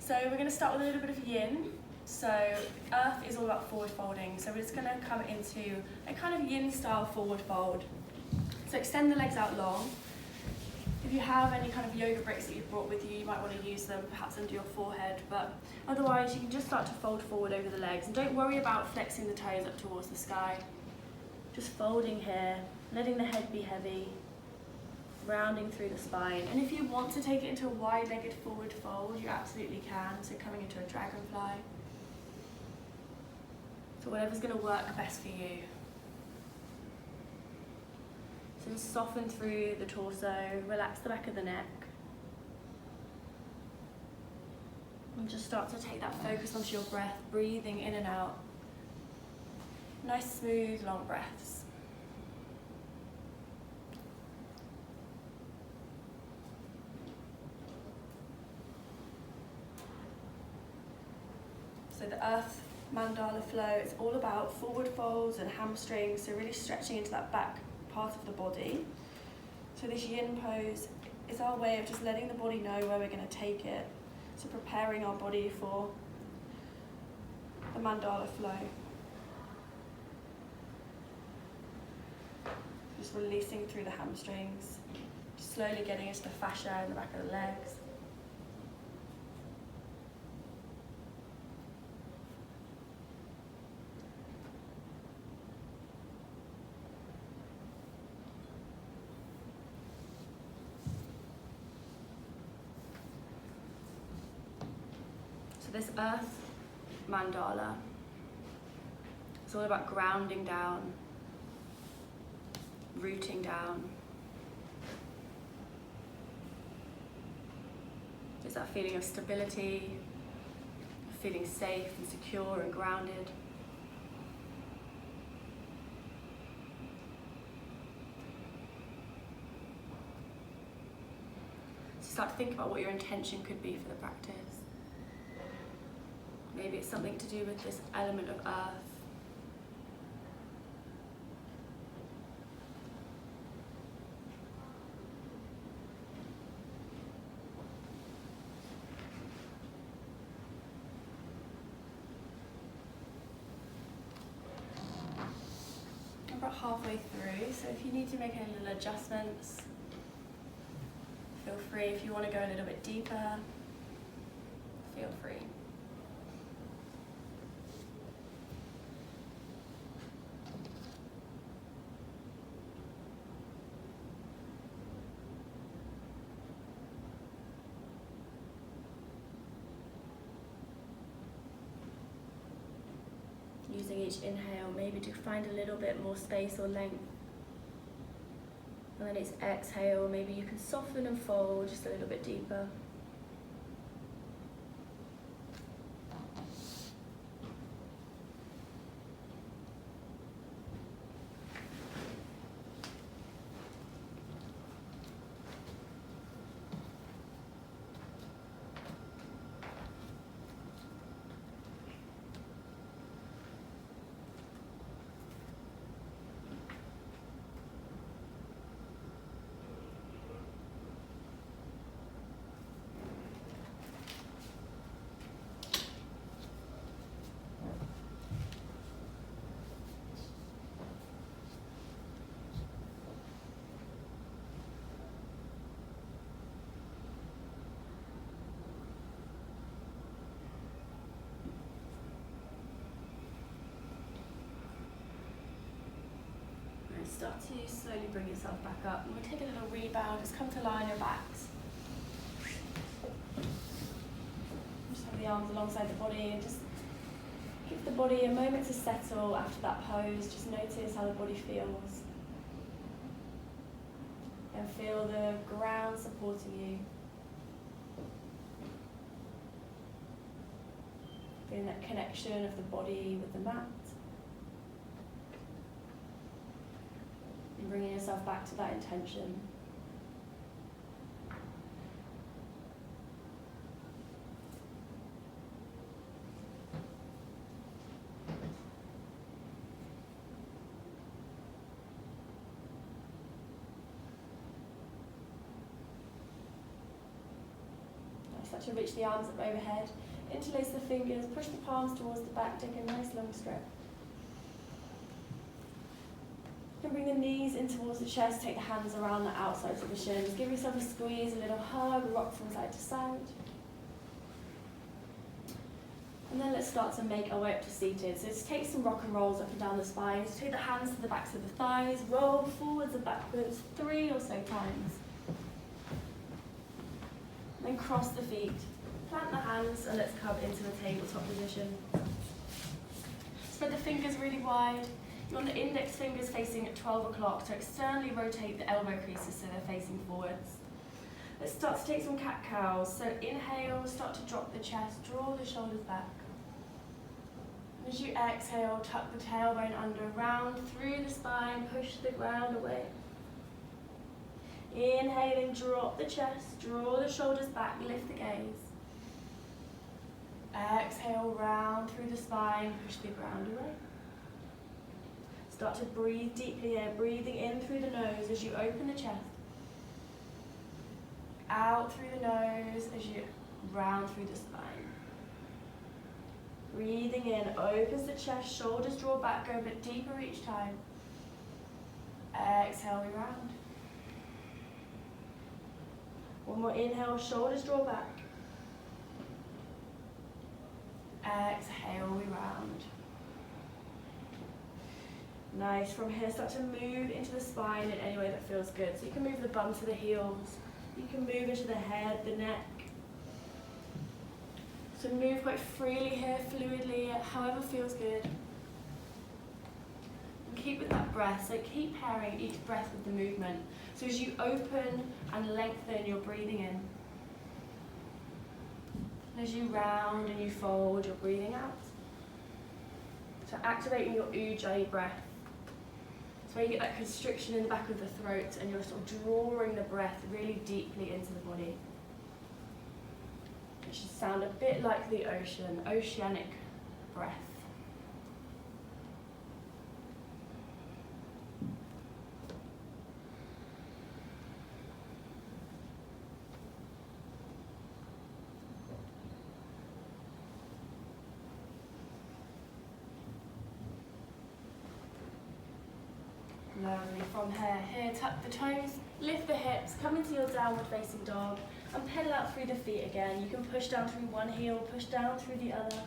So we're going to start with a little bit of yin. So earth is all about forward folding. So we're just going to come into a kind of yin style forward fold. So extend the legs out long. If you have any kind of yoga bricks that you've brought with you, you might want to use them perhaps under your forehead, but otherwise you can just start to fold forward over the legs, and don't worry about flexing the toes up towards the sky. Just folding here, letting the head be heavy, rounding through the spine. And if you want to take it into a wide-legged forward fold, you absolutely can, so coming into a dragonfly. So whatever's going to work best for you. So just soften through the torso, relax the back of the neck. And just start to take that focus onto your breath, breathing in and out. Nice, smooth, long breaths. So the earth mandala flow is all about forward folds and hamstrings, so really stretching into that back part of the body. So this yin pose is our way of just letting the body know where we're going to take it. So preparing our body for the mandala flow. Just releasing through the hamstrings, just slowly getting into the fascia in the back of the legs. So this earth mandala is all about grounding down, rooting down. It's that feeling of stability, of feeling safe and secure and grounded. So start to think about what your intention could be for the practice. Maybe it's something to do with this element of earth. I'm about halfway through, so if you need to make any little adjustments, feel free. If you want to go a little bit deeper, feel free. Using each inhale maybe to find a little bit more space or length. And then each exhale, maybe you can soften and fold just a little bit deeper. Start to slowly bring yourself back up. And we'll take a little rebound, just come to lie on your backs. Just have the arms alongside the body and just give the body a moment to settle after that pose. Just notice how the body feels. And feel the ground supporting you. Feeling that connection of the body with the mat. And bringing yourself back to that intention. Start to reach the arms up overhead. Interlace the fingers, push the palms towards the back, take a nice long stretch. You can bring the knees in towards the chest, take the hands around the outsides of the shins. Give yourself a squeeze, a little hug, rock from side to side. And then let's start to make our way up to seated. So just take some rock and rolls up and down the spine. Just take the hands to the backs of the thighs, roll forwards and backwards 3 or so times. Then cross the feet, plant the hands, and let's come into a tabletop position. Spread the fingers really wide. You want the index fingers facing at 12 o'clock to externally rotate the elbow creases so they're facing forwards. Let's start to take some cat-cows. So inhale, start to drop the chest, draw the shoulders back. And as you exhale, tuck the tailbone under, round through the spine, push the ground away. Inhaling, drop the chest, draw the shoulders back, lift the gaze. Exhale, round through the spine, push the ground away. Start to breathe deeply here, breathing in through the nose as you open the chest. Out through the nose as you round through the spine. Breathing in, opens the chest, shoulders draw back, go a bit deeper each time. Exhale, we round. One more inhale, shoulders draw back. Exhale, we round. Nice, from here start to move into the spine in any way that feels good. So you can move the bum to the heels, you can move into the head, the neck. So move quite freely here, fluidly, however feels good. And keep with that breath, so keep pairing each breath with the movement. So as you open and lengthen, you're breathing in. And as you round and you fold, you're breathing out. So activating your Ujjayi breath. So where you get that constriction in the back of the throat and you're sort of drawing the breath really deeply into the body. It should sound a bit like the ocean, oceanic breath. Lovely, from here, tuck the toes, lift the hips, come into your downward facing dog and pedal out through the feet again. You can push down through one heel, push down through the other.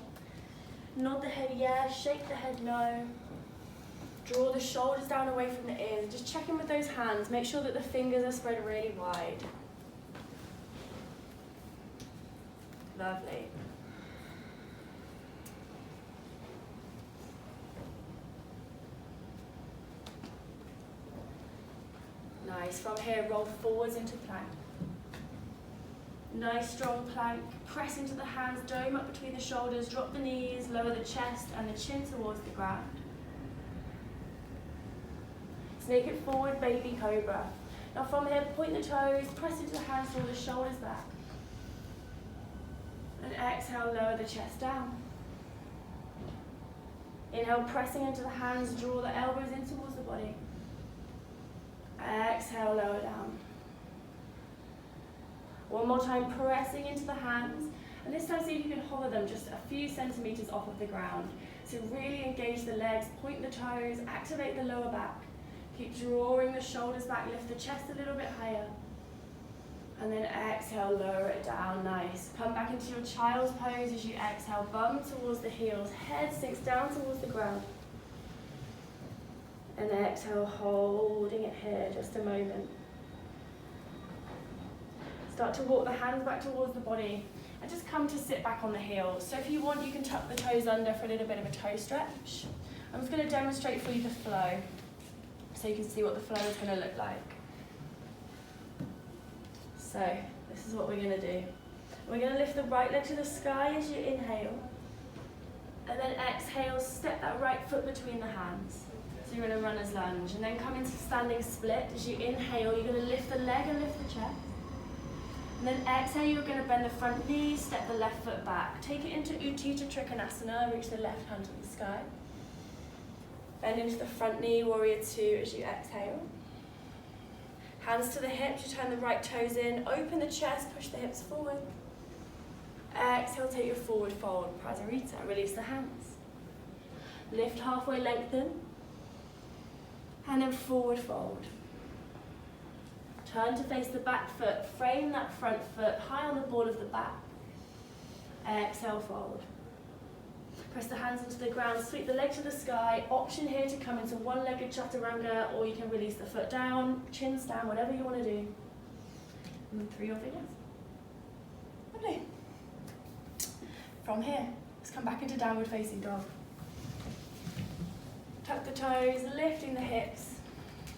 Nod the head yes, shake the head no. Draw the shoulders down away from the ears. Just check in with those hands, make sure that the fingers are spread really wide. Lovely. Nice, from here roll forwards into plank. Nice strong plank, press into the hands, dome up between the shoulders, drop the knees, lower the chest and the chin towards the ground. Snake it forward, baby cobra. Now from here, point the toes, press into the hands, draw the shoulders back. And exhale, lower the chest down. Inhale, pressing into the hands, draw the elbows in towards the body. Exhale, lower down. One more time, pressing into the hands. And this time, see if you can hover them just a few centimeters off of the ground. So really engage the legs, point the toes, activate the lower back. Keep drawing the shoulders back, lift the chest a little bit higher. And then exhale, lower it down, nice. Come back into your child's pose as you exhale, bum towards the heels, head sinks down towards the ground. And exhale, holding it here, just a moment. Start to walk the hands back towards the body and just come to sit back on the heels. So if you want, you can tuck the toes under for a little bit of a toe stretch. I'm just going to demonstrate for you the flow so you can see what the flow is going to look like. So this is what we're going to do. We're going to lift the right leg to the sky as you inhale. And then exhale, step that right foot between the hands. So you're in a runner's lunge. And then come into standing split. As you inhale, you're going to lift the leg and lift the chest. And then exhale, you're going to bend the front knee, step the left foot back. Take it into Utthita Trikonasana, reach the left hand to the sky. Bend into the front knee, warrior two as you exhale. Hands to the hips, you turn the right toes in, open the chest, push the hips forward. Exhale, take your forward fold, Prasarita. Release the hands. Lift halfway, lengthen. And then forward fold. Turn to face the back foot. Frame that front foot high on the ball of the back. Exhale, fold. Press the hands into the ground, sweep the leg to the sky. Option here to come into one-legged chaturanga, or you can release the foot down, chins down, whatever you want to do. And through your fingers. Lovely. From here, let's come back into downward facing dog. Tuck the toes, lifting the hips.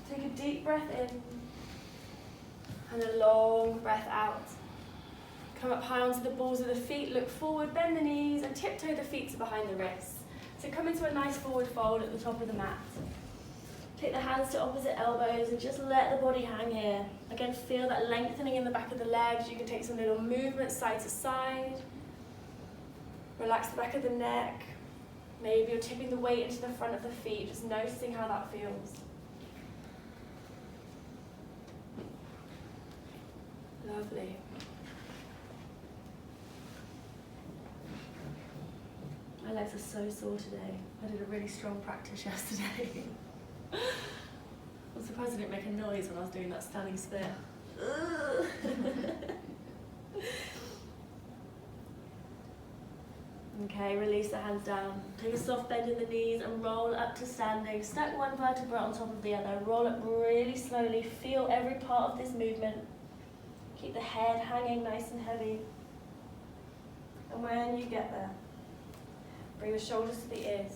Take a deep breath in. And a long breath out. Come up high onto the balls of the feet, look forward, bend the knees, and tiptoe the feet to behind the wrists. So come into a nice forward fold at the top of the mat. Take the hands to opposite elbows and just let the body hang here. Again, feel that lengthening in the back of the legs. You can take some little movements side to side. Relax the back of the neck. Maybe you're tipping the weight into the front of the feet, just noticing how that feels. Lovely. My legs are so sore today. I did a really strong practice yesterday. I'm surprised I didn't make a noise when I was doing that standing split. Okay, release the hands down. Take a soft bend in the knees and roll up to standing. Stack one vertebra on top of the other. Roll up really slowly. Feel every part of this movement. Keep the head hanging nice and heavy. And when you get there, bring the shoulders to the ears.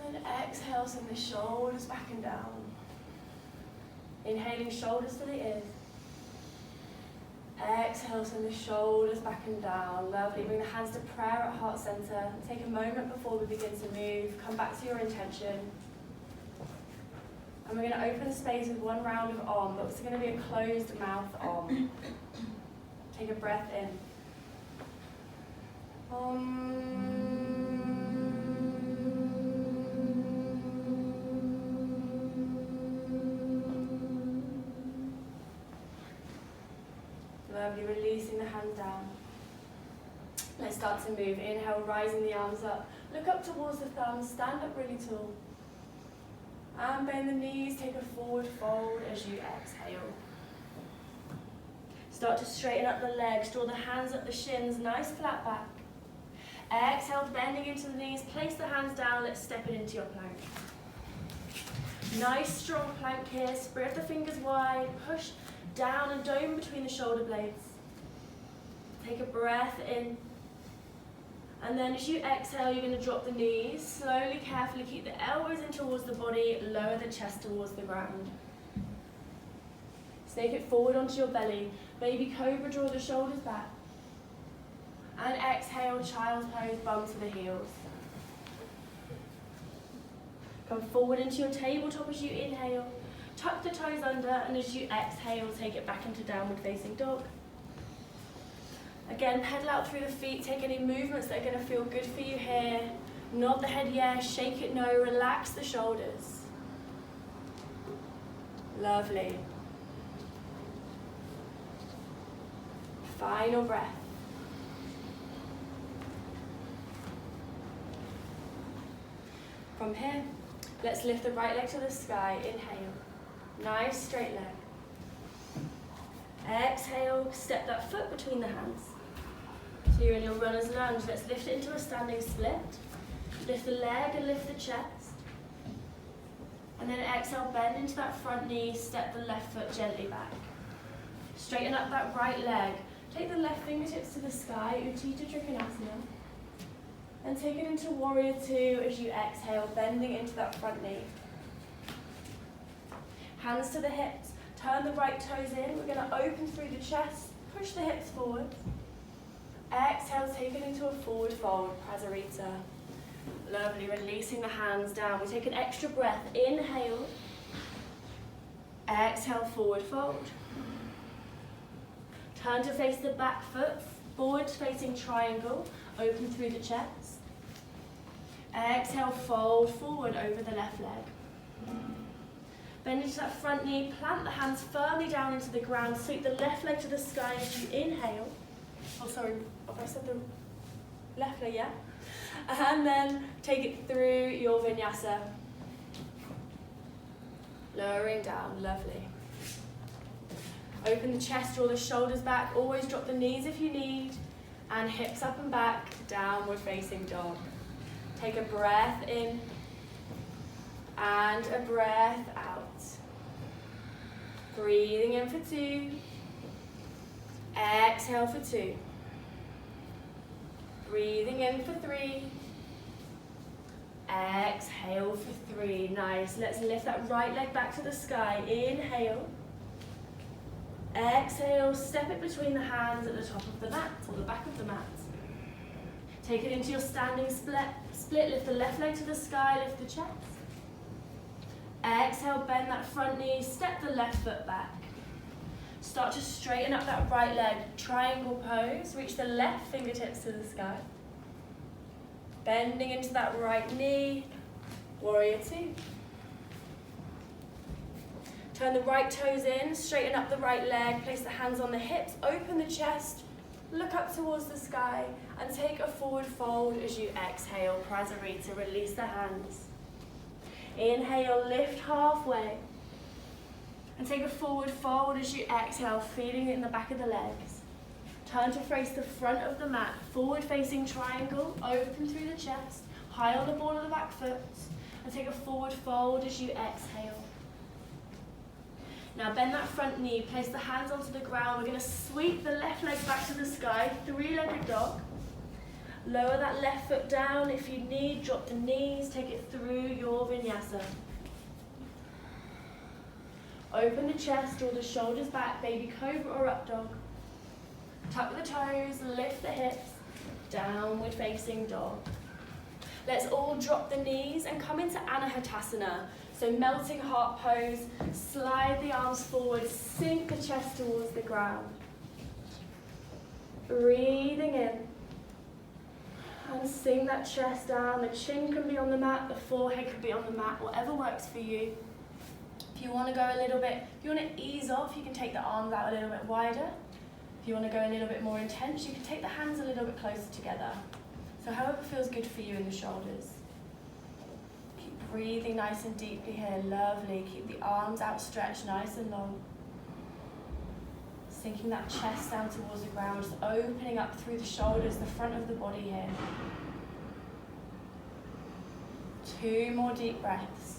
And then exhale, send the shoulders back and down. Inhaling, shoulders to the ears. Exhale, send the shoulders back and down. Lovely. Bring the hands to prayer at heart center. Take a moment before we begin to move. Come back to your intention. And we're going to open the space with one round of Om, but it's going to be a closed mouth Om. Take a breath in. Om. Lovely, releasing the hands down. Let's start to move. Inhale, rising the arms up. Look up towards the thumbs, stand up really tall. And bend the knees, take a forward fold as you exhale. Start to straighten up the legs, draw the hands up the shins, nice flat back. Exhale, bending into the knees, place the hands down, let's step it into your plank. Nice strong plank here, spread the fingers wide, push down and dome between the shoulder blades. Take a breath in. And then as you exhale, you're going to drop the knees. Slowly, carefully keep the elbows in towards the body, lower the chest towards the ground. Snake it forward onto your belly. Baby cobra, draw the shoulders back. And exhale, child's pose, bum to the heels. Come forward into your tabletop as you inhale. Tuck the toes under, and as you exhale, take it back into downward facing dog. Again, pedal out through the feet, take any movements that are going to feel good for you here. Nod the head yes, shake it no, relax the shoulders. Lovely. Final breath. From here, let's lift the right leg to the sky, inhale. Nice straight leg. Exhale, step that foot between the hands. So you're in your runner's lunge. Let's lift it into a standing split. Lift the leg and lift the chest. And then exhale, bend into that front knee, step the left foot gently back. Straighten up that right leg. Take the left fingertips to the sky, Utthita Trikonasana. And take it into Warrior Two as you exhale, bending into that front knee. Hands to the hips. Turn the right toes in. We're going to open through the chest. Push the hips forward. Exhale, take it into a forward fold, Prasarita. Lovely, releasing the hands down. We take an extra breath. Inhale. Exhale, forward fold. Turn to face the back foot. Forward facing triangle. Open through the chest. Exhale, fold forward over the left leg. Bend into that front knee, plant the hands firmly down into the ground, sweep the left leg to the sky as you inhale. Oh, sorry, if I said the left leg, yeah? And then take it through your vinyasa. Lowering down, lovely. Open the chest, draw the shoulders back, always drop the knees if you need, and hips up and back, downward facing dog. Take a breath in, and a breath out. Breathing in for 2. Exhale for 2. Breathing in for 3. Exhale for 3. Nice. Let's lift that right leg back to the sky. Inhale. Exhale. Step it between the hands at the top of the mat or the back of the mat. Take it into your standing split. Lift the left leg to the sky. Lift the chest. Exhale. Bend that front knee. Step the left foot back. Start to straighten up that right leg. Triangle pose. Reach the left fingertips to the sky. Bending into that right knee. Warrior 2. Turn the right toes in. Straighten up the right leg. Place the hands on the hips. Open the chest. Look up towards the sky. And take a forward fold as you exhale. Prasarita. Release the hands. Inhale. Lift halfway. And take a forward fold as you exhale, feeling it in the back of the legs. Turn to face the front of the mat, forward facing triangle, open through the chest, high on the ball of the back foot, and take a forward fold as you exhale. Now bend that front knee, place the hands onto the ground. We're going to sweep the left leg back to the sky, 3-legged dog. Lower that left foot down if you need, drop the knees, take it through your vinyasa. Open the chest, draw the shoulders back, baby cobra or up dog. Tuck the toes, lift the hips, downward facing dog. Let's all drop the knees and come into Anahatasana. So melting heart pose, slide the arms forward, sink the chest towards the ground. Breathing in. And sink that chest down. The chin can be on the mat, the forehead can be on the mat, whatever works for you. If you want to go a little bit, if you want to ease off, you can take the arms out a little bit wider. If you want to go a little bit more intense, you can take the hands a little bit closer together. So however feels good for you in the shoulders. Keep breathing nice and deeply here, lovely. Keep the arms outstretched nice and long. Sinking that chest down towards the ground, just opening up through the shoulders, the front of the body here. 2 more deep breaths.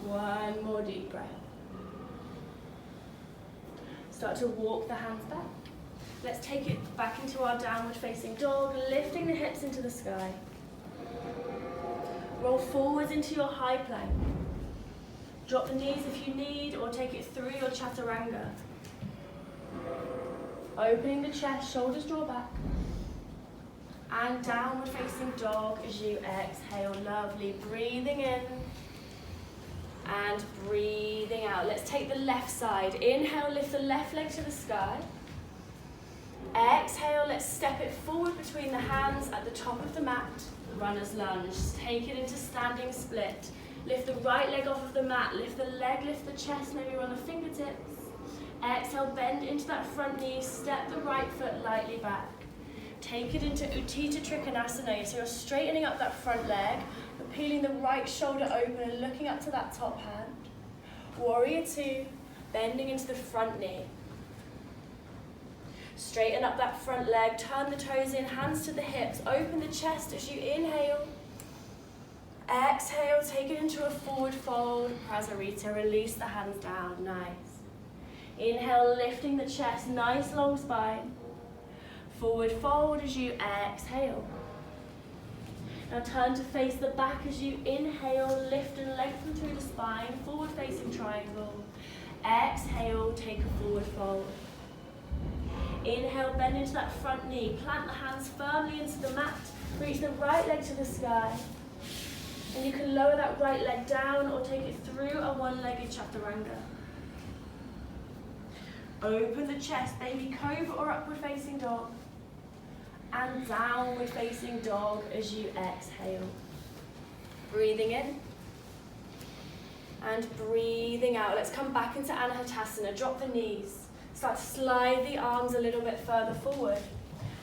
1 more deep breath. Start to walk the hands back. Let's take it back into our downward facing dog, lifting the hips into the sky. Roll forwards into your high plank. Drop the knees if you need, or take it through your chaturanga. Opening the chest, shoulders draw back. And downward facing dog as you exhale, lovely. Breathing in. And breathing out. Let's take the left side. Inhale, lift the left leg to the sky. Exhale, let's step it forward between the hands at the top of the mat. Runner's lunge. Take it into standing split. Lift the right leg off of the mat. Lift the leg, lift the chest, maybe run the fingertips. Exhale, bend into that front knee. Step the right foot lightly back. Take it into Utthita Trikonasana. So you're straightening up that front leg, but peeling the right shoulder open and looking up to that top hand. Warrior 2, bending into the front knee. Straighten up that front leg, turn the toes in, hands to the hips, open the chest as you inhale. Exhale, take it into a forward fold, Prasarita, release the hands down, nice. Inhale, lifting the chest, nice long spine. Forward fold as you exhale. Now turn to face the back as you inhale, lift and lengthen through the spine, forward facing triangle. Exhale, take a forward fold. Inhale, bend into that front knee, plant the hands firmly into the mat, reach the right leg to the sky. And you can lower that right leg down or take it through a one-legged chaturanga. Open the chest, baby cobra or upward facing dog. And downward facing dog as you exhale. Breathing in. And breathing out. Let's come back into Anahatasana. Drop the knees. Start to slide the arms a little bit further forward.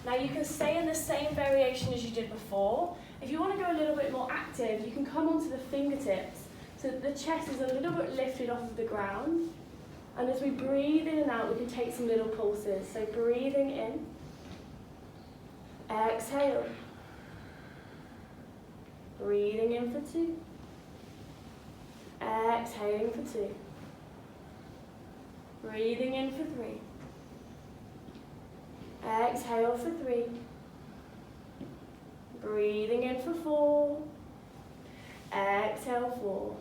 Now you can stay in the same variation as you did before. If you want to go a little bit more active, you can come onto the fingertips so that the chest is a little bit lifted off of the ground. And as we breathe in and out, we can take some little pulses. So breathing in, exhale. Breathing in for 2. Exhaling for 2. Breathing in for 3. Exhale for 3. Breathing in for 4. Exhale 4.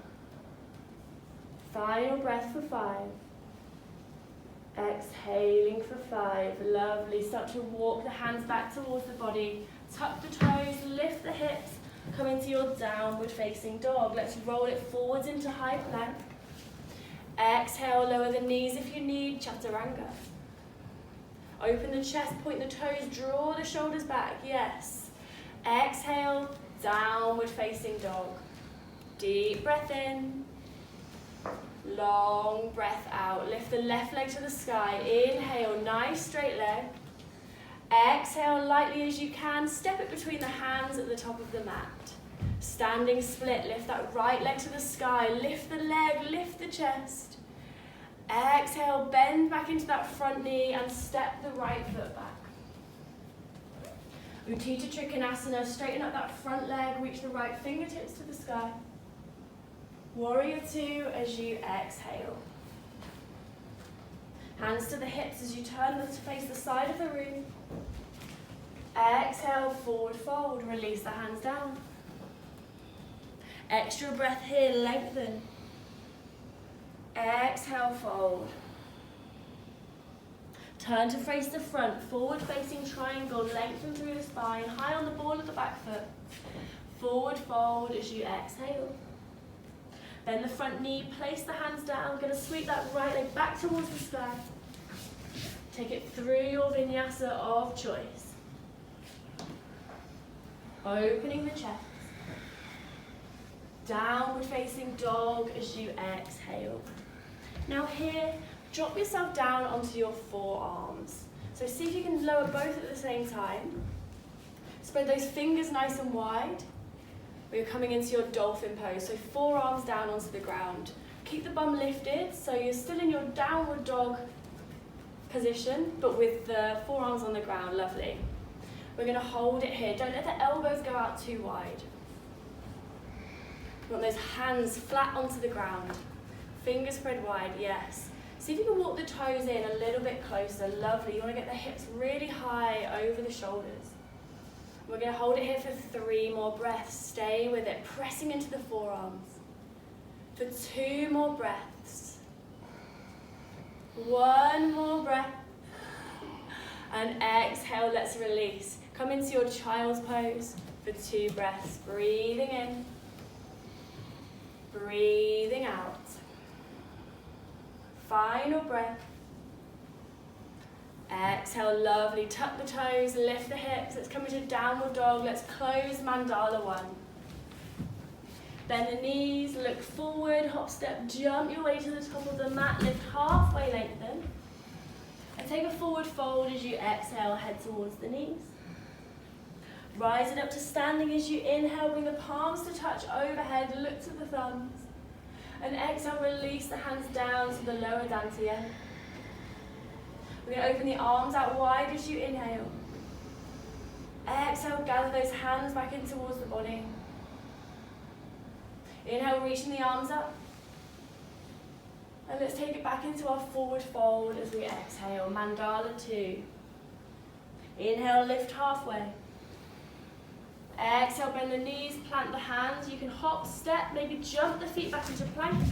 Final breath for 5. Exhaling for 5. Lovely. Start to walk the hands back towards the body. Tuck the toes, lift the hips. Come into your downward facing dog. Let's roll it forwards into high plank. Exhale, lower the knees if you need, chaturanga. Open the chest, point the toes, draw the shoulders back, yes. Exhale, downward facing dog. Deep breath in. Long breath out. Lift the left leg to the sky. Inhale, nice straight leg. Exhale lightly as you can. Step it between the hands at the top of the mat. Standing split. Lift that right leg to the sky. Lift the leg, lift the chest. Exhale, bend back into that front knee and step the right foot back. Utthita Trikonasana. Straighten up that front leg. Reach the right fingertips to the sky. Warrior 2 as you exhale. Hands to the hips as you turn to face the side of the room. Exhale, forward fold. Release the hands down. Extra breath here, lengthen. Exhale, fold. Turn to face the front, forward facing triangle, lengthen through the spine, high on the ball of the back foot. Forward fold as you exhale. Bend the front knee, place the hands down, going to sweep that right leg back towards the sky. Take it through your vinyasa of choice. Opening the chest. Downward facing dog as you exhale. Now here, drop yourself down onto your forearms. So see if you can lower both at the same time. Spread those fingers nice and wide. We're coming into your dolphin pose, so forearms down onto the ground. Keep the bum lifted, so you're still in your downward dog position, but with the forearms on the ground, lovely. We're gonna hold it here. Don't let the elbows go out too wide. You want those hands flat onto the ground. Fingers spread wide, yes. See if you can walk the toes in a little bit closer, lovely. You wanna get the hips really high over the shoulders. We're going to hold it here for 3 more breaths. Stay with it, pressing into the forearms. For 2 more breaths. 1 more breath. And exhale, let's release. Come into your child's pose for 2 breaths. Breathing in. Breathing out. Final breath. Exhale, lovely. Tuck the toes, lift the hips. Let's come into downward dog. Let's close mandala 1. Bend the knees, look forward, hop, step, jump your way to the top of the mat. Lift halfway, lengthen. And take a forward fold as you exhale, head towards the knees. Rise it up to standing as you inhale. Bring the palms to touch overhead. Look to the thumbs. And exhale, release the hands down to the lower dantian. We're going to open the arms out wide as you inhale. Exhale, gather those hands back in towards the body. Inhale, reaching the arms up. And let's take it back into our forward fold as we exhale. Mandala 2. Inhale, lift halfway. Exhale, bend the knees, plant the hands. You can hop, step, maybe jump the feet back into plank.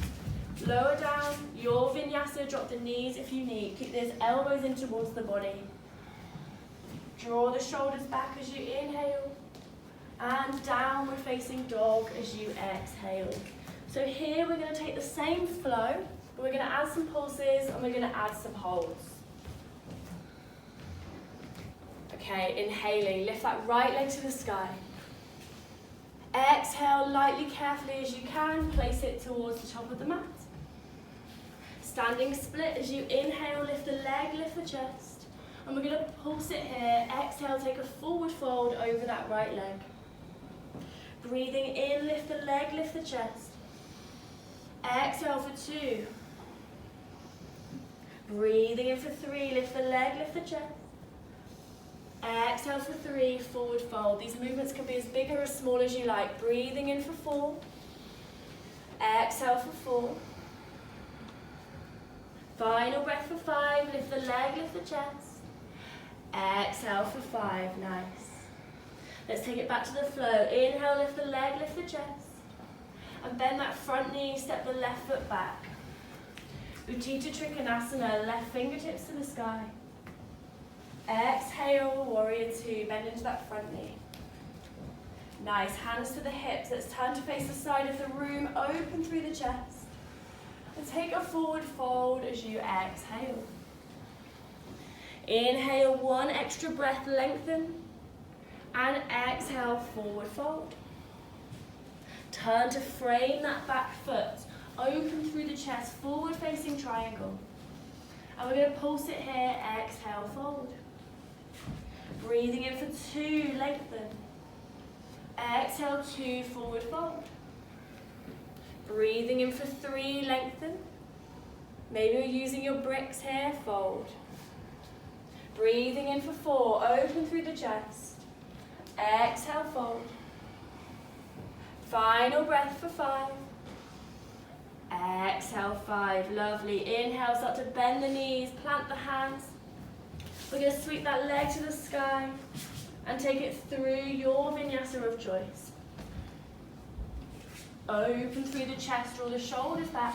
Lower down your vinyasa, drop the knees if you need. Keep those elbows in towards the body. Draw the shoulders back as you inhale. And downward facing dog as you exhale. So here we're going to take the same flow, but we're going to add some pulses and we're going to add some holds. Okay, inhaling, lift that right leg to the sky. Exhale lightly, carefully as you can, place it towards the top of the mat. Standing split as you inhale, lift the leg, lift the chest. And we're going to pulse it here. Exhale, take a forward fold over that right leg. Breathing in, lift the leg, lift the chest. Exhale for 2. Breathing in for 3, lift the leg, lift the chest. Exhale for 3, forward fold. These movements can be as big or as small as you like. Breathing in for 4. Exhale for 4. Final breath for 5, lift the leg, lift the chest. Exhale for 5, nice. Let's take it back to the flow. Inhale, lift the leg, lift the chest. And bend that front knee, step the left foot back. Utthita Trikonasana, left fingertips to the sky. Exhale, warrior 2, bend into that front knee. Nice, hands to the hips. Let's turn to face the side of the room, open through the chest. And take a forward fold as you exhale. Inhale, 1 extra breath, lengthen. And exhale, forward fold. Turn to frame that back foot. Open through the chest, forward facing triangle. And we're going to pulse it here, exhale, fold. Breathing in for 2, lengthen. Exhale, 2, forward fold. Breathing in for 3, lengthen. Maybe you're using your bricks here, fold. Breathing in for 4, open through the chest. Exhale, fold. Final breath for 5. Exhale, 5, lovely. Inhale, start to bend the knees, plant the hands. We're going to sweep that leg to the sky and take it through your vinyasa of choice. Open through the chest, draw the shoulders back.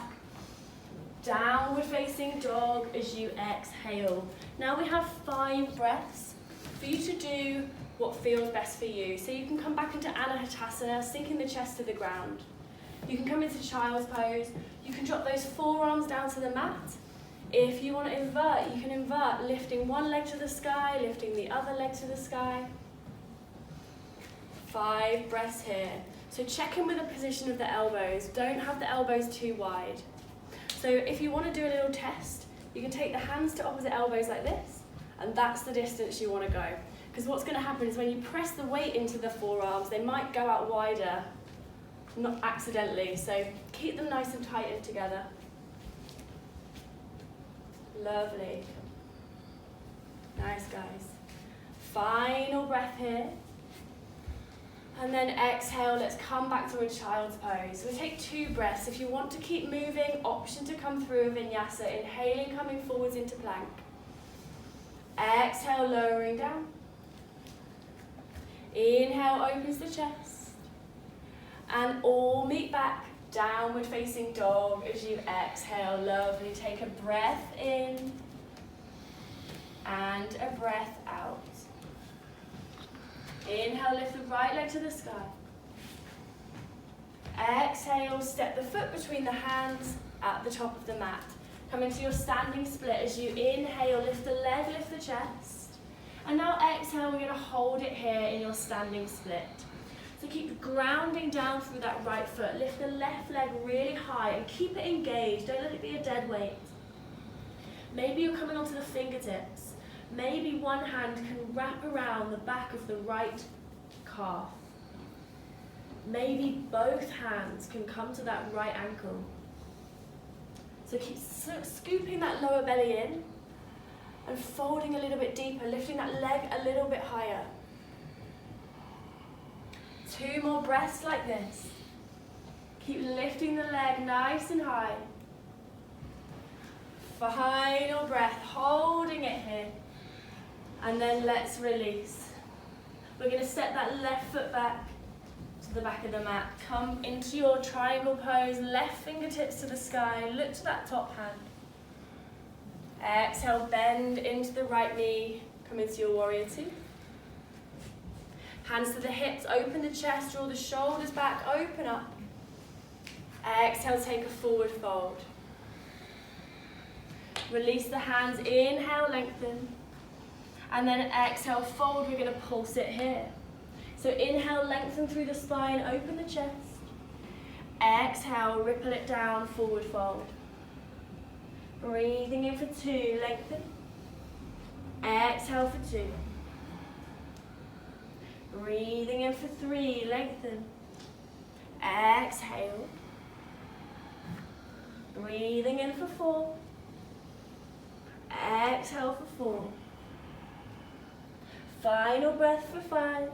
Downward facing dog as you exhale. Now we have 5 breaths for you to do what feels best for you. So you can come back into Anahatasana, sinking the chest to the ground. You can come into child's pose. You can drop those forearms down to the mat. If you want to invert, you can invert, lifting one leg to the sky, lifting the other leg to the sky. 5 breaths here. So check in with the position of the elbows. Don't have the elbows too wide. So if you want to do a little test, you can take the hands to opposite elbows like this, and that's the distance you want to go. Because what's going to happen is when you press the weight into the forearms, they might go out wider, not accidentally. So keep them nice and tight and together. Lovely. Nice, guys. Final breath here. And then exhale, let's come back to a child's pose. So we take 2 breaths. If you want to keep moving, option to come through a vinyasa. Inhaling, coming forwards into plank. Exhale, lowering down. Inhale, opens the chest. And all meet back, downward facing dog as you exhale. Lovely. Take a breath in and a breath out. Inhale, lift the right leg to the sky. Exhale, step the foot between the hands at the top of the mat. Come into your standing split as you inhale, lift the leg, lift the chest. And now exhale, we're going to hold it here in your standing split. So keep grounding down through that right foot. Lift the left leg really high and keep it engaged. Don't let it be a dead weight. Maybe you're coming onto the fingertips. Maybe one hand can wrap around the back of the right calf. Maybe both hands can come to that right ankle. So keep scooping that lower belly in and folding a little bit deeper, lifting that leg a little bit higher. 2 more breaths like this. Keep lifting the leg nice and high. Final breath, holding it here. And then let's release. We're going to step that left foot back to the back of the mat. Come into your triangle pose, left fingertips to the sky, look to that top hand. Exhale, bend into the right knee, come into your warrior 2. Hands to the hips, open the chest, draw the shoulders back, open up. Exhale, take a forward fold. Release the hands, inhale, lengthen. And then exhale, fold, we're going to pulse it here. So inhale, lengthen through the spine, open the chest. Exhale, ripple it down, forward fold. Breathing in for 2, lengthen. Exhale for 2. Breathing in for 3, lengthen. Exhale. Breathing in for 4. Exhale for 4. Final breath for 5.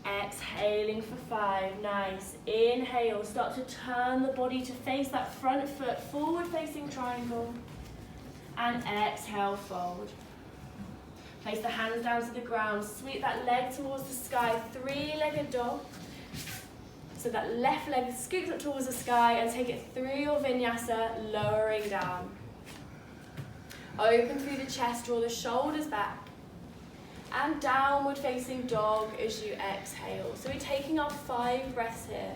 Exhaling for 5. Nice. Inhale. Start to turn the body to face that front foot, forward facing triangle. And exhale, fold. Place the hands down to the ground. Sweep that leg towards the sky. 3-legged dog. So that left leg scoops up towards the sky and take it through your vinyasa, lowering down. Open through the chest, draw the shoulders back. And downward facing dog as you exhale. So we're taking our 5 breaths here.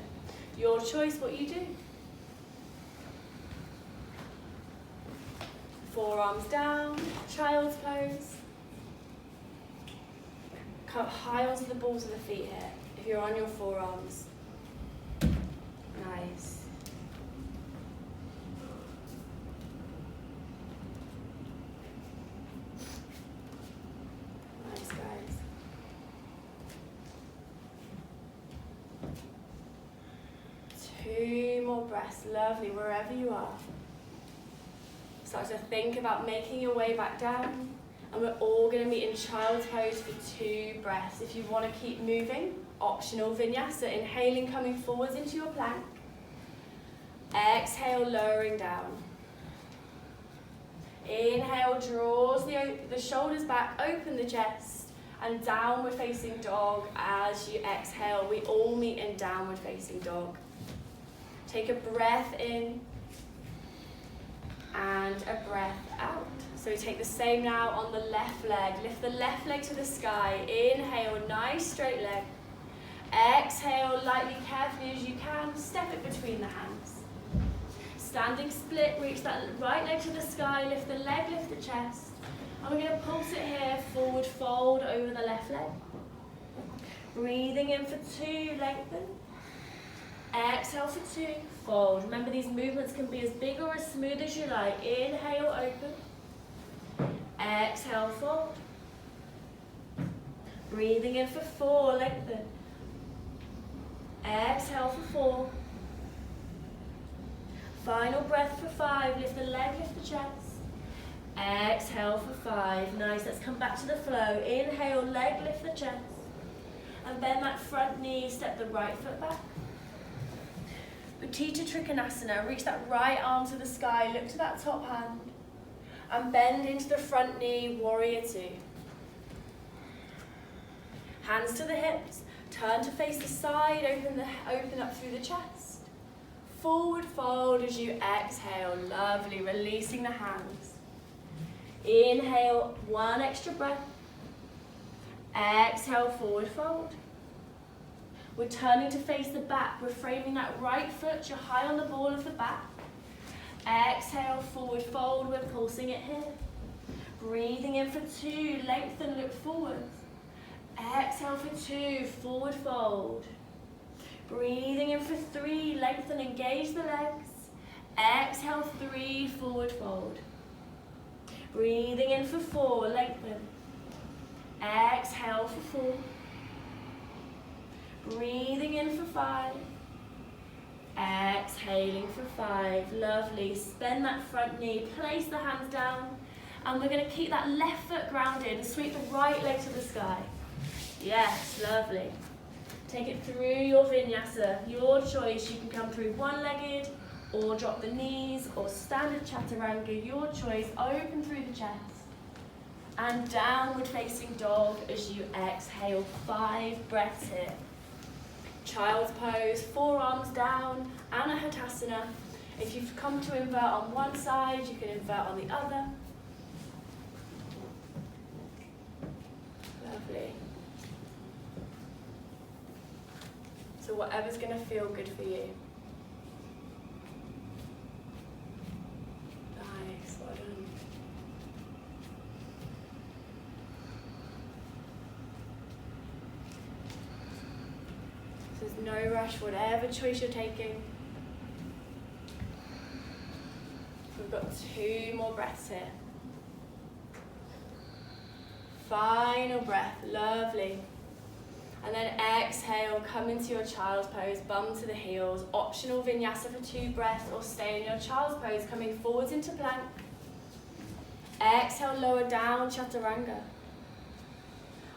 Your choice what you do. Forearms down, child's pose. Come high onto the balls of the feet here, if you're on your forearms. Nice. Nice, guys. Two more breaths, lovely, wherever you are. Start to think about making your way back down. And we're all going to meet in child's pose for 2 breaths. If you want to keep moving, optional vinyasa. Inhaling, coming forwards into your plank. Exhale, lowering down. Inhale, draws the shoulders back, open the chest, and downward facing dog as you exhale. We all meet in downward facing dog. Take a breath in and a breath out. So we take the same now on the left leg. Lift the left leg to the sky. Inhale, nice straight leg. Exhale, lightly, carefully as you can. Step it between the hands. Standing split, reach that right leg to the sky. Lift the leg, lift the chest. And we're going to pulse it here. Forward fold over the left leg. Breathing in for 2, lengthen. Exhale for 2, fold. Remember, these movements can be as big or as smooth as you like. Inhale, open. Exhale, fold. Breathing in for 4, lengthen. Exhale for 4. Final breath for 5. Lift the leg, lift the chest. Exhale for 5. Nice. Let's come back to the flow. Inhale, leg, lift the chest. And bend that front knee. Step the right foot back. Utthita Trikonasana. Reach that right arm to the sky. Look to that top hand. And bend into the front knee. Warrior 2. Hands to the hips. Turn to face the side. Open up through the chest. Forward fold as you exhale. Lovely. Releasing the hands. Inhale, 1 extra breath. Exhale, forward fold. We're turning to face the back. We're framing that right foot. You're high on the ball of the back. Exhale, forward fold. We're pulsing it here. Breathing in for 2. Lengthen, look forward. Exhale for 2. Forward fold. Breathing in for 3. Lengthen, engage the legs. Exhale, 3. Forward fold. Breathing in for 4. Lengthen. Exhale for 4. Breathing in for 5. Exhaling for 5. Lovely. Bend that front knee. Place the hands down. And we're going to keep that left foot grounded and sweep the right leg to the sky. Yes, lovely. Take it through your vinyasa. Your choice. You can come through one-legged or drop the knees or standard chaturanga. Your choice. Open through the chest. And downward facing dog as you exhale. 5 breaths here. Child's pose, forearms down, Anahatasana. If you've come to invert on one side, you can invert on the other. Lovely. So whatever's going to feel good for you. Nice, well done. There's no rush, whatever choice you're taking. We've got 2 more breaths here. Final breath, lovely. And then exhale, come into your child's pose, bum to the heels. Optional vinyasa for 2 breaths, or stay in your child's pose, coming forwards into plank. Exhale, lower down, chaturanga.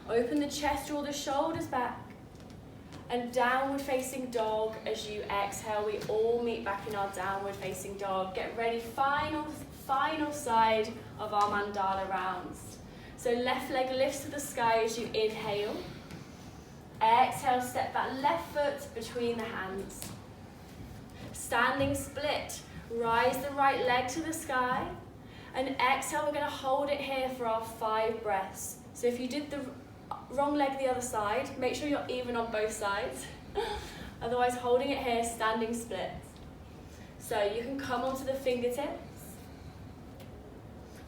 Open the chest, draw the shoulders back. And downward facing dog as you exhale. We all meet back in our downward facing dog. Get ready, final side of our mandala rounds. So left leg lifts to the sky as you inhale. Exhale, step that left foot between the hands. Standing split, rise the right leg to the sky. And exhale, we're going to hold it here for our 5 breaths. So if you did the wrong leg the other side, make sure you're even on both sides. Otherwise, holding it here, standing split. So you can come onto the fingertips.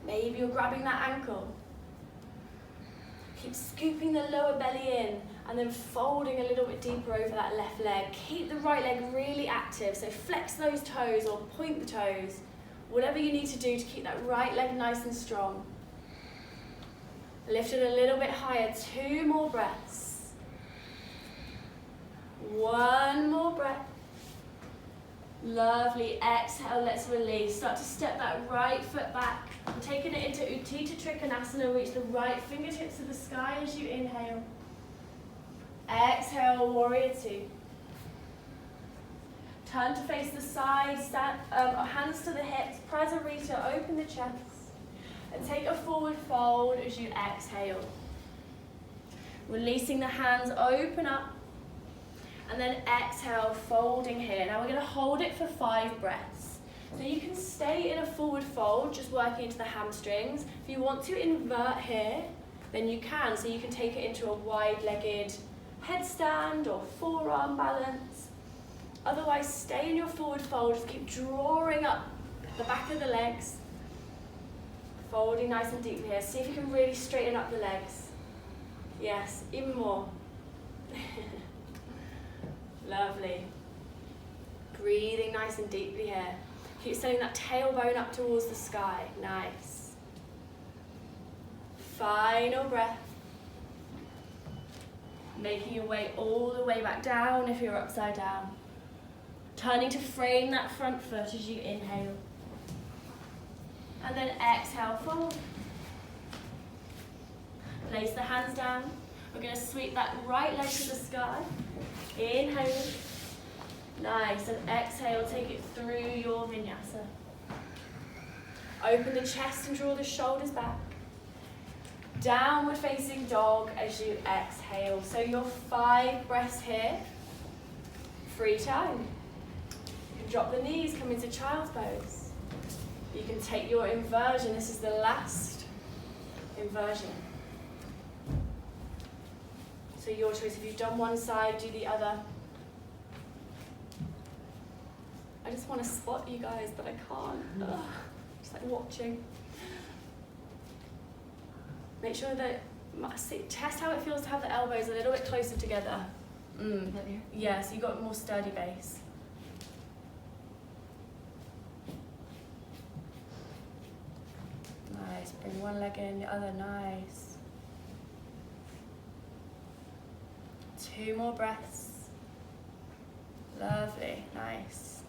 Maybe you're grabbing that ankle. Keep scooping the lower belly in and then folding a little bit deeper over that left leg. Keep the right leg really active, so flex those toes or point the toes. Whatever you need to do to keep that right leg nice and strong. Lift it a little bit higher, 2 more breaths. 1 more breath. Lovely, exhale, let's release. Start to step that right foot back. We're taking it into Utthita Trikonasana, reach the right fingertips to the sky as you inhale. Exhale, warrior 2. Turn to face the side, stand, hands to the hips, Prasarita, open the chest. And take a forward fold as you exhale. Releasing the hands, open up. And then exhale, folding here. Now we're going to hold it for 5 breaths. So you can stay in a forward fold, just working into the hamstrings. If you want to invert here, then you can. So you can take it into a wide-legged headstand or forearm balance. Otherwise, stay in your forward fold. Just keep drawing up the back of the legs. Folding nice and deep here. See if you can really straighten up the legs. Yes, even more. Lovely. Breathing nice and deeply here. Keep sending that tailbone up towards the sky. Nice. Final breath. Making your way all the way back down if you're upside down. Turning to frame that front foot as you inhale. And then exhale, fold. Place the hands down. We're going to sweep that right leg to the sky. Inhale. Nice. And exhale, take it through your vinyasa. Open the chest and draw the shoulders back. Downward facing dog as you exhale. So your 5 breaths here. Free time. You can drop the knees, come into child's pose. You can take your inversion. This is the last inversion. So your choice. If you've done one side, do the other. I just want to spot you guys, but I can't. Ugh. Just like watching. Make sure that, test how it feels to have the elbows a little bit closer together. Yeah, so you've got a more sturdy base. Nice, bring one leg in, the other, nice. 2 more breaths. Lovely, nice.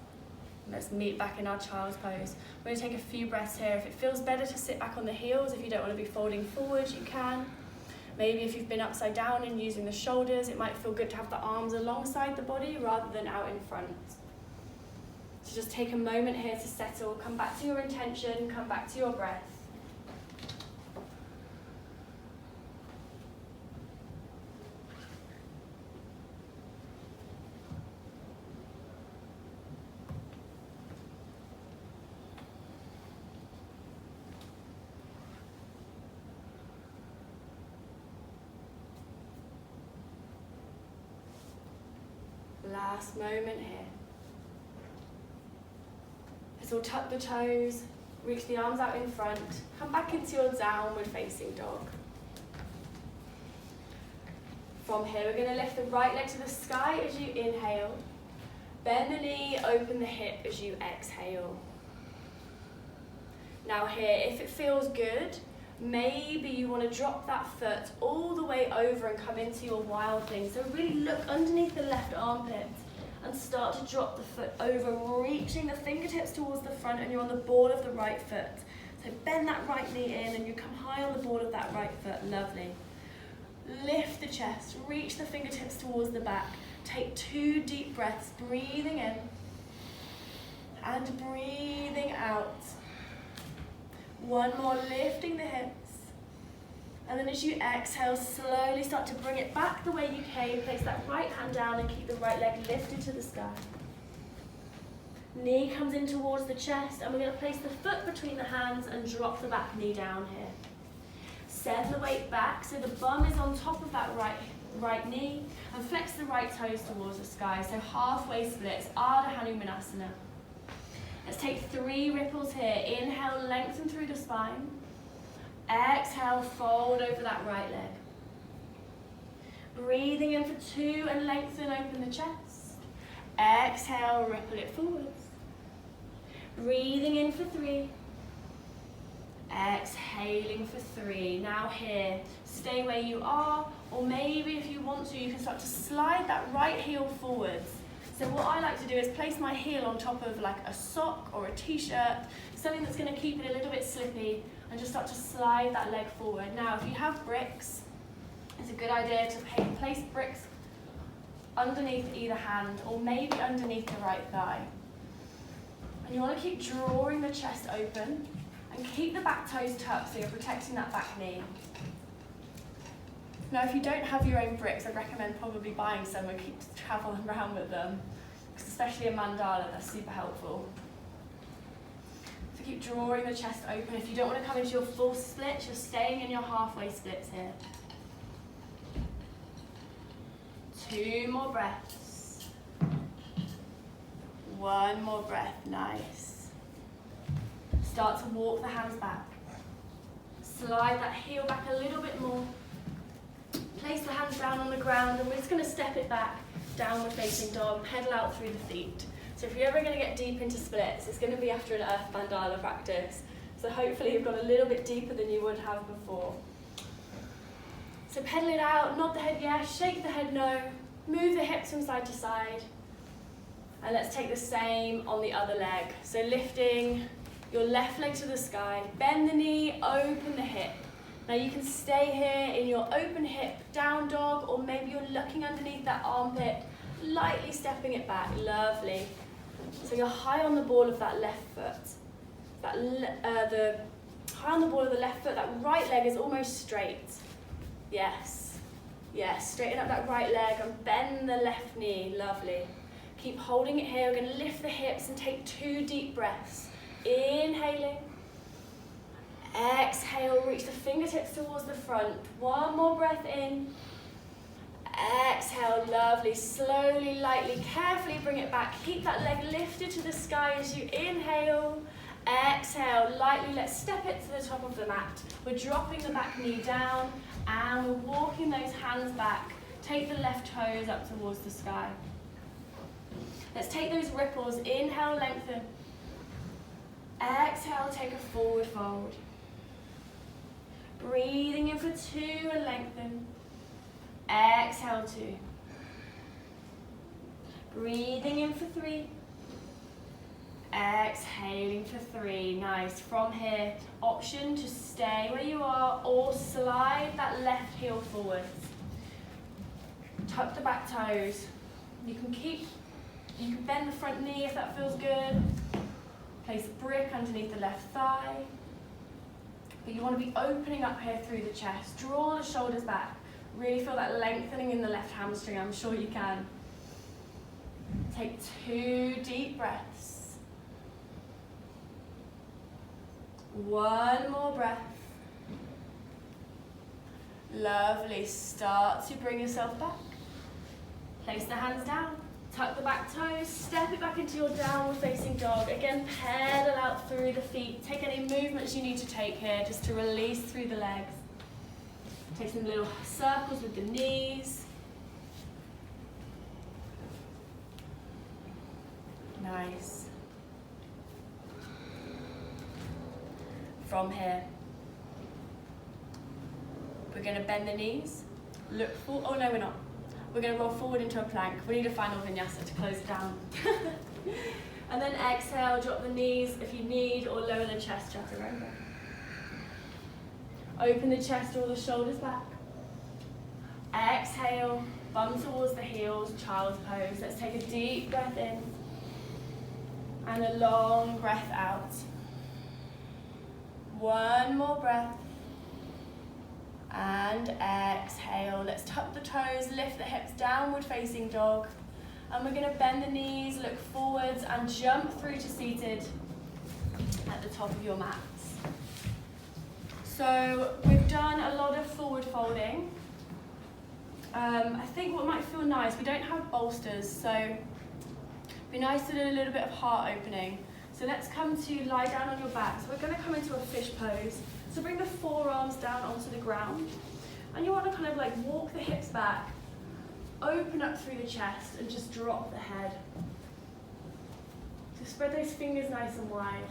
Let's meet back in our child's pose. We're going to take a few breaths here. If it feels better to sit back on the heels, if you don't want to be folding forward, you can. Maybe if you've been upside down and using the shoulders, it might feel good to have the arms alongside the body rather than out in front. So just take a moment here to settle. Come back to your intention, come back to your breath. Last moment here. So tuck the toes, reach the arms out in front, come back into your downward facing dog. From here, we're going to lift the right leg to the sky as you inhale. Bend the knee, open the hip as you exhale. Now here, if it feels good, maybe you want to drop that foot all the way over and come into your wild thing. So really look underneath the left armpit and start to drop the foot over, reaching the fingertips towards the front, and you're on the ball of the right foot. So bend that right knee in and you come high on the ball of that right foot. Lovely. Lift the chest, reach the fingertips towards the back. Take 2 deep breaths, breathing in and breathing out. One more, lifting the hips. And then as you exhale, slowly start to bring it back the way you came. Place that right hand down and keep the right leg lifted to the sky. Knee comes in towards the chest, and we're going to place the foot between the hands and drop the back knee down here. Send the weight back so the bum is on top of that right knee, and flex the right toes towards the sky. So halfway splits, Ardha Hanumanasana. Let's take 3 ripples here. Inhale, lengthen through the spine. Exhale, fold over that right leg. Breathing in for 2 and lengthen, open the chest. Exhale, ripple it forwards. Breathing in for 3. Exhaling for 3. Now here, stay where you are, or maybe if you want to, you can start to slide that right heel forwards. So what I like to do is place my heel on top of like a sock or a t-shirt, something that's going to keep it a little bit slippy, and just start to slide that leg forward. Now if you have bricks, it's a good idea to place bricks underneath either hand, or maybe underneath the right thigh. And you want to keep drawing the chest open, and keep the back toes tucked so you're protecting that back knee. Now if you don't have your own bricks, I'd recommend probably buying some and keep traveling around with them, because especially a mandala, they're super helpful. So keep drawing the chest open. If you don't want to come into your full split, you're staying in your halfway splits here. 2 more breaths. 1 more breath, nice. Start to walk the hands back. Slide that heel back a little bit more. Place the hands down on the ground, and we're just going to step it back, downward facing dog, pedal out through the feet. So if you're ever going to get deep into splits, it's going to be after an earth mandala practice. So hopefully you've gone a little bit deeper than you would have before. So pedal it out, nod the head yes, shake the head no, move the hips from side to side. And let's take the same on the other leg. So lifting your left leg to the sky, bend the knee, open the hip. Now you can stay here in your open hip, down dog, or maybe you're looking underneath that armpit, lightly stepping it back, lovely. So you're high on the ball of that left foot. High on the ball of the left foot, that right leg is almost straight. Yes, yes, straighten up that right leg and bend the left knee, lovely. Keep holding it here, we're gonna lift the hips and take 2 deep breaths. Inhaling, exhale, reach the fingertips towards the front. 1 more breath in, exhale, lovely, slowly, lightly, carefully bring it back. Keep that leg lifted to the sky as you inhale, exhale, lightly, let's step it to the top of the mat. We're dropping the back knee down and we're walking those hands back. Take the left toes up towards the sky. Let's take those ripples, inhale, lengthen. Exhale, take a forward fold. Breathing in for 2 and lengthen. Exhale, 2. Breathing in for 3. Exhaling for 3. Nice. From here, option to stay where you are or slide that left heel forwards. Tuck the back toes. You can bend the front knee if that feels good. Place a brick underneath the left thigh. But you want to be opening up here through the chest. Draw the shoulders back. Really feel that lengthening in the left hamstring. I'm sure you can. Take 2 deep breaths. 1 more breath. Lovely. Start to bring yourself back. Place the hands down. Tuck the back toes, step it back into your downward facing dog. Again, pedal out through the feet. Take any movements you need to take here just to release through the legs. Take some little circles with the knees. Nice. From here, we're going to bend the knees, look forward. Oh no, we're not. We're going to roll forward into a plank. We need a final vinyasa to close it down. And then exhale, drop the knees if you need, or lower the chest, chaturanga. Open the chest, draw the shoulders back. Exhale, bum towards the heels, child's pose. Let's take a deep breath in and a long breath out. One more breath. And exhale. Let's tuck the toes, lift the hips, downward facing dog. And we're going to bend the knees, look forwards, and jump through to seated at the top of your mats. So we've done a lot of forward folding. I think what might feel nice, we don't have bolsters, so it'd be nice to do a little bit of heart opening. So let's come to lie down on your back. So we're going to come into a fish pose. So bring the forearms down onto the ground. And you want to kind of like walk the hips back, open up through the chest, and just drop the head. So spread those fingers nice and wide.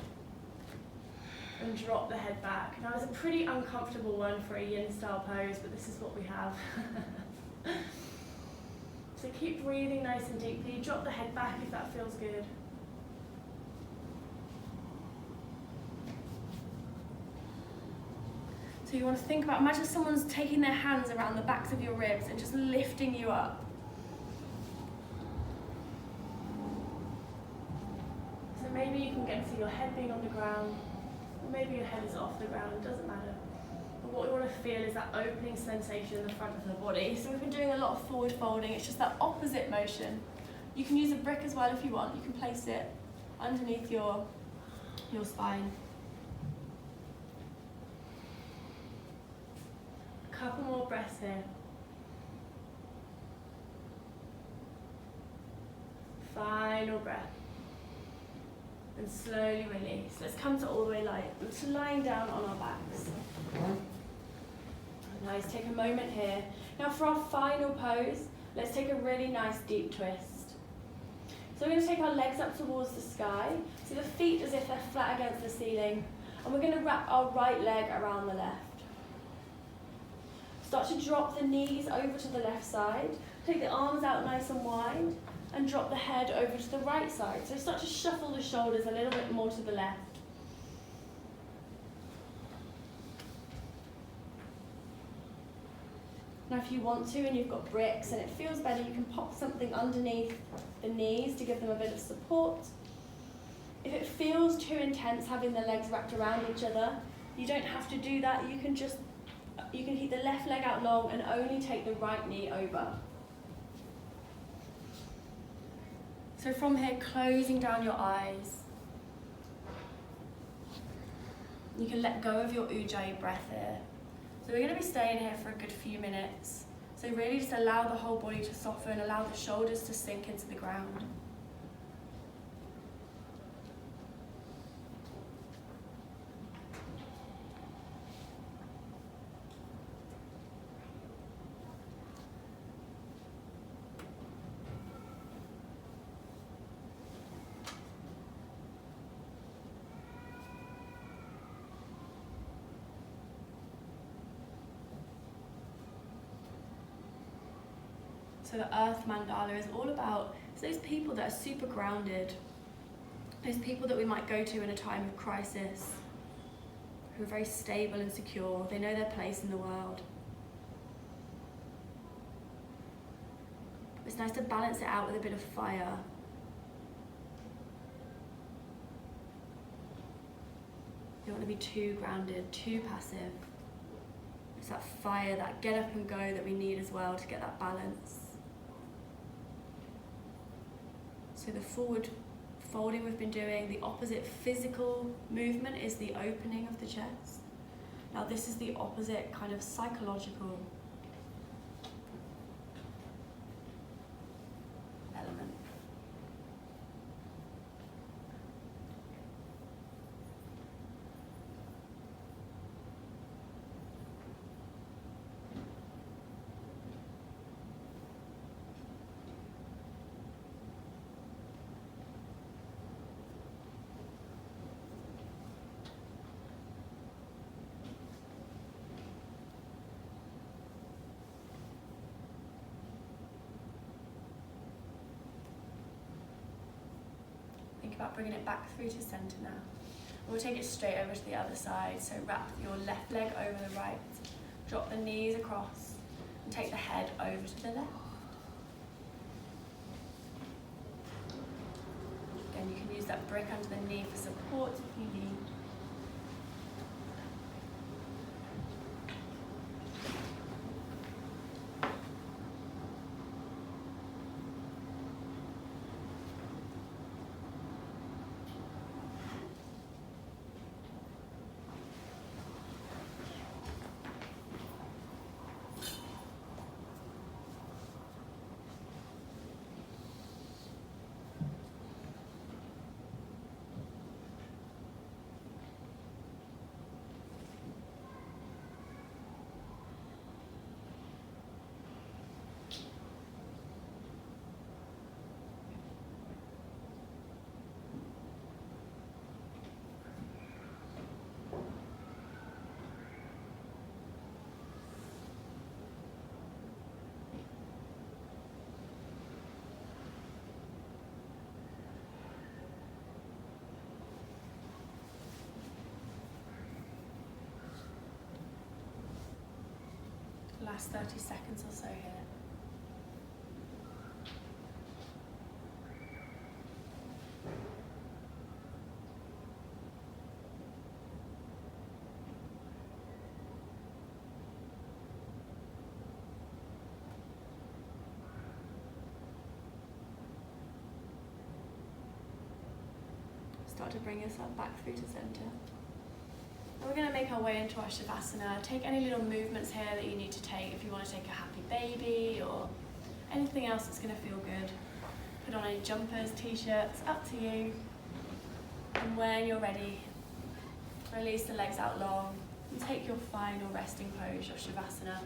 And drop the head back. Now it's a pretty uncomfortable one for a yin style pose, but this is what we have. So keep breathing nice and deeply. Drop the head back if that feels good. So you want to think about, imagine someone's taking their hands around the backs of your ribs and just lifting you up. So maybe you can get to your head being on the ground, or maybe your head is off the ground, it doesn't matter. But what we want to feel is that opening sensation in the front of the body. So we've been doing a lot of forward folding, it's just that opposite motion. You can use a brick as well if you want, you can place it underneath your spine. Couple more breaths here. Final breath. And slowly release. Let's come to all the way light. So lying down on our backs. Nice, take a moment here. Now for our final pose, let's take a really nice deep twist. So we're going to take our legs up towards the sky. So the feet as if they're flat against the ceiling. And we're going to wrap our right leg around the left. Start to drop the knees over to the left side. Take the arms out nice and wide and drop the head over to the right side. So start to shuffle the shoulders a little bit more to the left. Now if you want to and you've got bricks and it feels better, you can pop something underneath the knees to give them a bit of support. If it feels too intense having the legs wrapped around each other, you don't have to do that. You can keep the left leg out long and only take the right knee over. So from here, closing down your eyes. You can let go of your Ujjayi breath here. So we're going to be staying here for a good few minutes. So really just allow the whole body to soften, allow the shoulders to sink into the ground. So the Earth Mandala is all about those people that are super grounded, those people that we might go to in a time of crisis, who are very stable and secure, they know their place in the world. It's nice to balance it out with a bit of fire. You don't want to be too grounded, too passive. It's that fire, that get up and go that we need as well to get that balance. So the forward folding we've been doing, the opposite physical movement is the opening of the chest. Now this is the opposite kind of psychological element. about bringing it back through to centre now. We'll take it straight over to the other side, so wrap your left leg over the right, drop the knees across, and take the head over to the left. Again, you can use that brick under the knee for support if you need. Last 30 seconds or so here. Start to bring yourself back through to centre. We're going to make our way into our Savasana. Take any little movements here that you need to take if you want to take a happy baby or anything else that's going to feel good. Put on any jumpers, t-shirts, up to you. And when you're ready, release the legs out long and take your final resting pose, your Savasana.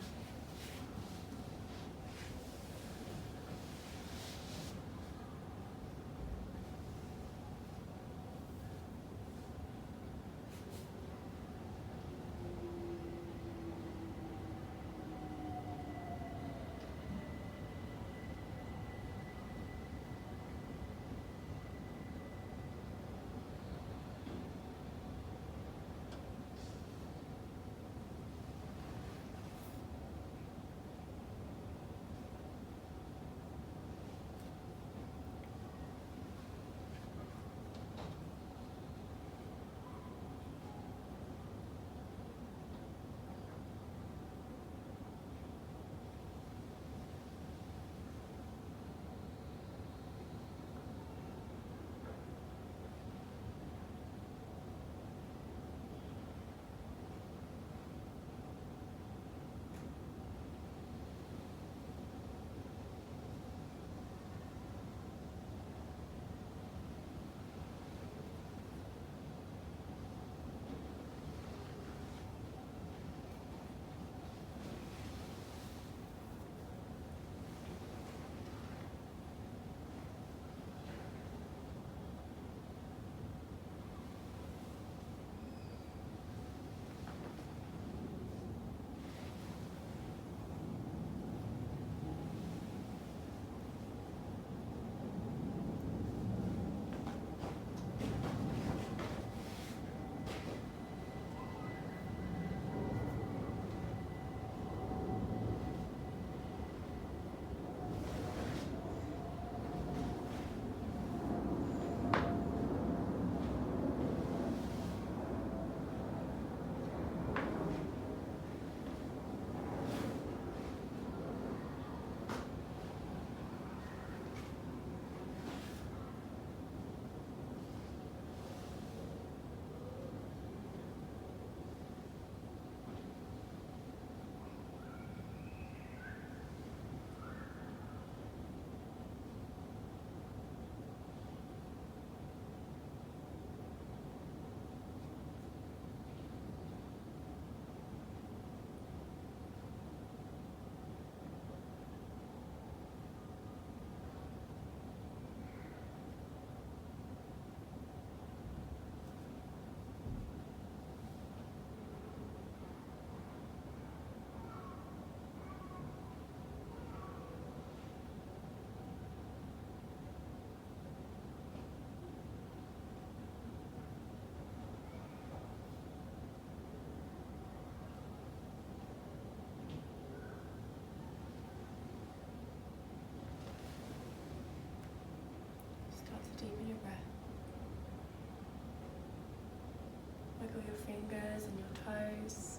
Feel your fingers and your toes.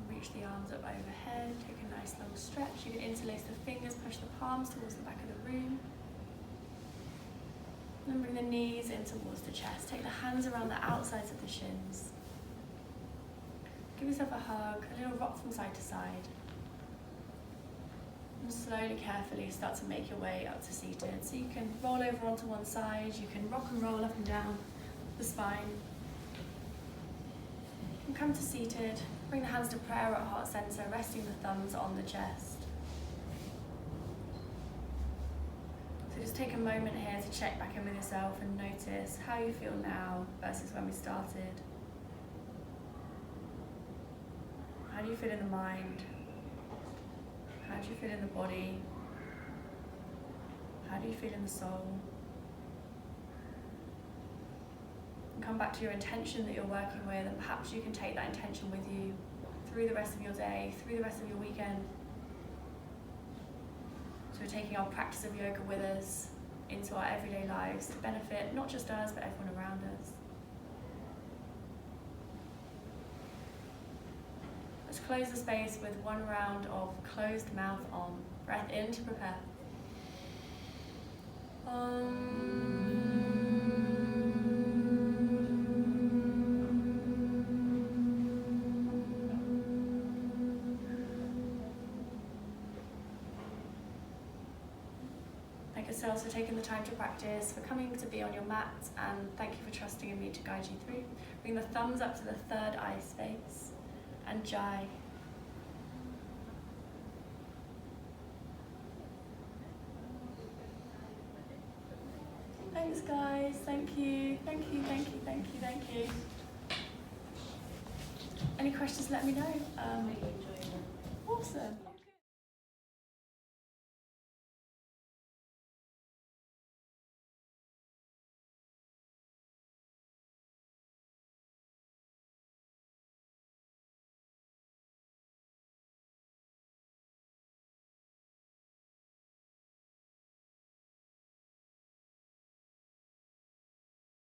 Reach the arms up overhead, take a nice long stretch. You can interlace the fingers, push the palms towards the back of the room. And bring the knees in towards the chest. Take the hands around the outsides of the shins. Give yourself a hug, a little rock from side to side. And slowly, carefully start to make your way up to seated. So you can roll over onto one side, you can rock and roll up and down the spine. And come to seated. Bring the hands to prayer at heart center, resting the thumbs on the chest. So just take a moment here to check back in with yourself and notice how you feel now versus when we started. How do you feel in the mind? How do you feel in the body? How do you feel in the soul? And come back to your intention that you're working with, and perhaps you can take that intention with you through the rest of your day, through the rest of your weekend. So we're taking our practice of yoga with us into our everyday lives to benefit not just us, but everyone around us. Let's close the space with one round of closed mouth on. Breath in to prepare. Thank yourselves for taking the time to practice, for coming to be on your mat, and thank you for trusting in me to guide you through. Bring the thumbs up to the third eye space. And Jai. Thanks guys, thank you, thank you, thank you, thank you, thank you. Any questions, let me know. Awesome.